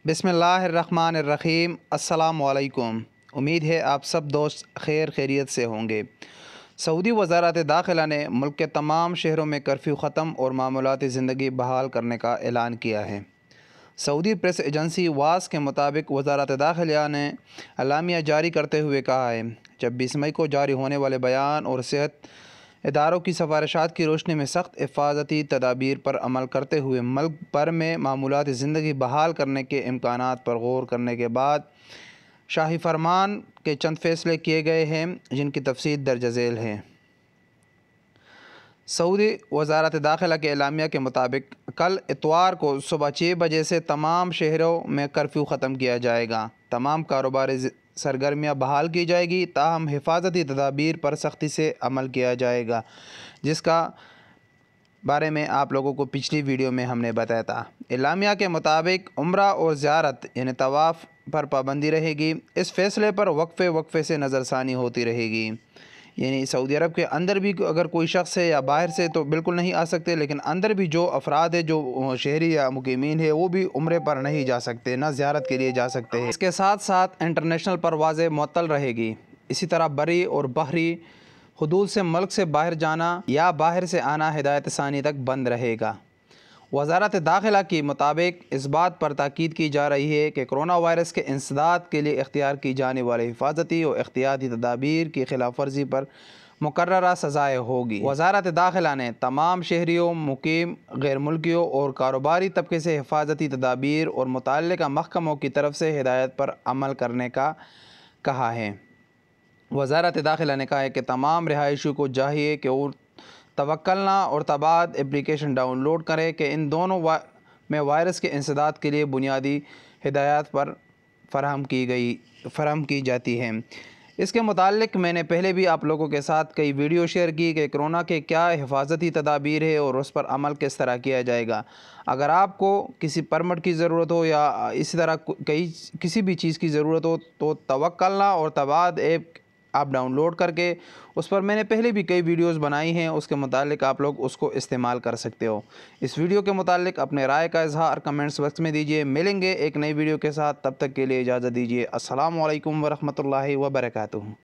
बिस्मिल्लाहिर्रहमानिर्रहीम। अस्सलाम वालेकुम। उम्मीद है आप सब दोस्त खैरियत से होंगे। सऊदी वज़ारत दाखिला ने मुल्क के तमाम शहरों में कर्फ्यू ख़त्म और मामूलाती ज़िंदगी बहाल करने का ऐलान किया है। सऊदी प्रेस एजेंसी वास के मुताबिक वज़ारत दाखिला ने एलामिया जारी करते हुए कहा है, जब 20 मई को जारी होने वाले बयान और सेहत इदारों की सिफारिशात की रोशनी में सख्त हिफाजती तदाबीर पर अमल करते हुए मुल्क भर में मामूलाती ज़िंदगी बहाल करने के इम्कानात पर गौर करने के बाद शाही फरमान के चंद फ़ैसले किए गए हैं, जिनकी तफसील दर्ज झेल है। सऊदी वज़ारत दाखिला के एलामिया के मुताबिक कल इतवार को सुबह 6 बजे से तमाम शहरों में कर्फ्यू ख़त्म किया जाएगा। तमाम कारोबारी सरगर्मियाँ बहाल की जाएगी, ताहम हिफाजती तदाबीर पर सख्ती से अमल किया जाएगा, जिसका बारे में आप लोगों को पिछली वीडियो में हमने बताया था। एलामिया के मुताबिक उम्रा और ज़ियारत यानी तवाफ़ पर पाबंदी रहेगी। इस फ़ैसले पर वक्फ़े से नज़रसानी होती रहेगी, यानी सऊदी अरब के अंदर भी अगर कोई शख्स है या बाहर से तो बिल्कुल नहीं आ सकते, लेकिन अंदर भी जो अफराद है, जो शहरी या मुकीमीन है, वो भी उम्रे पर नहीं जा सकते, ना ज़ियारत के लिए जा सकते हैं। इसके साथ साथ इंटरनेशनल परवाज़ें मुअत्तल रहेगी। इसी तरह बरी और बहरी हुदूद से मुल्क से बाहर जाना या बाहर से आना हिदायत सानी तक बंद रहेगा। वज़ारत दाखिला के मुताबिक इस बात पर ताकीद की जा रही है कि कोरोना वायरस के इंसदाद के लिए इख्तियार की जाने वाली हिफाजती और एहतियाती तदाबीर की खिलाफ वर्जी पर मुकर्ररा सज़ाएँ होगी। वज़ारत दाखिला ने तमाम शहरियों, मुकीम, गैर मुल्कियों और कारोबारी तबके से हिफाजती तदाबीर और मुतल्लिका महकमों की तरफ से हिदायत पर अमल करने का कहा है। वज़ारत दाखिला ने कहा है कि तमाम रिहायशियों को चाहिए कि वो तवक्कलना और तबाद एप्लीकेशन डाउनलोड करें कि इन दोनों में वायरस के इंसदाद के लिए बुनियादी हिदायत पर फराहम की जाती हैं। इसके मुताल्लिक मैंने पहले भी आप लोगों के साथ कई वीडियो शेयर की कि कोरोना के क्या हिफाजती तदाबीर है और उस पर अमल किस तरह किया जाएगा। अगर आपको किसी परमिट की ज़रूरत हो या इसी तरह किसी भी चीज़ की ज़रूरत हो तो तवक्कलना और तबाद ऐप आप डाउनलोड करके उस पर मैंने पहले भी कई वीडियोस बनाई हैं, उसके मुतालिक आप लोग उसको इस्तेमाल कर सकते हो। इस वीडियो के मुतालिक अपने राय का इजहार कमेंट्स बॉक्स में दीजिए। मिलेंगे एक नई वीडियो के साथ, तब तक के लिए इजाज़त दीजिए। अस्सलामु अलैकुम वरहमतुल्लाहि वबरकातुहू।